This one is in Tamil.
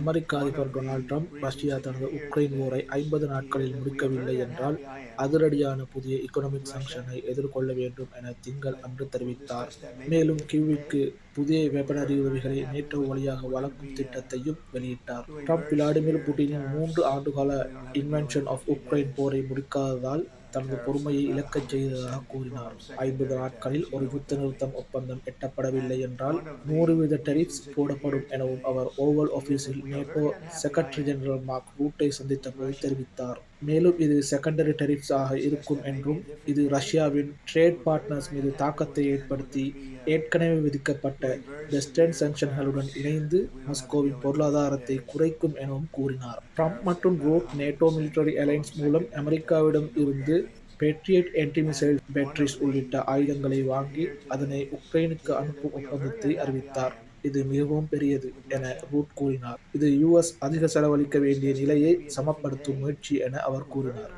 அமெரிக்க அதிபர் டொனால்ட் ட்ரம்ப், ரஷ்யா தனது உக்ரைன் போரை 50 நாட்களில் முடிக்கவில்லை என்றால், அதிரடியான புதிய எகனாமிக் சாங்ஷனை எதிர்கொள்ள வேண்டும் என திங்கள் அன்று தெரிவித்தார். மேலும் கீவ்விற்கு புதிய வெப்பனரி உதவிகளை நேட்டோ வழியாக வழங்கும் திட்டத்தையும் வெளியிட்டார். ட்ரம்ப் விளாடிமிர் புட்டினின் 3 ஆண்டுகால இன்வேஷன் ஆஃப் உக்ரைன் போரை முடிக்காததால் தனது பொறுமையை இழக்கச் செய்ததாக கூறினார். 50 நாட்களில் ஒரு யுத்த நிறுத்தம் ஒப்பந்தம் எட்டப்படவில்லை என்றால் 100% டெரிப்ஸ் போடப்படும் எனவும் அவர் ஓவல் ஆபீஸில் நேட்டோ செக்ரட்டரி ஜெனரல் மார்க் ரூட்டை சந்தித்தபோது தெரிவித்தார். மேலும் இது செகண்டரி டெரிப்ஸ் ஆக இருக்கும் என்றும், இது ரஷ்யாவின் ட்ரேட் பார்ட்னர்ஸ் மீது தாக்கத்தை ஏற்படுத்தி ஏற்கனவே விதிக்கப்பட்ட வெஸ்டர்ன் சாங்ஷன்களுடன் இணைந்து மாஸ்கோவின் பொருளாதாரத்தை குறைக்கும் எனவும் கூறினார். ட்ரம்ப் மற்றும் ரூட் நேட்டோ மிலிட்டரி அலையன்ஸ் மூலம் அமெரிக்காவிடம் இருந்து பேட்ரியட் ஆன்டி-மிசைல் பேட்டரிஸ் உள்ளிட்ட ஆயுதங்களை வாங்கி அதனை உக்ரைனுக்கு அனுப்பும் ஒப்பந்தத்தை அறிவித்தார். இது மிகவும் பெரியது என ரூட் கூறினார். இது US அதிக செலவழிக்க வேண்டிய நிலையை சமப்படுத்தும் முயற்சி என அவர் கூறினார்.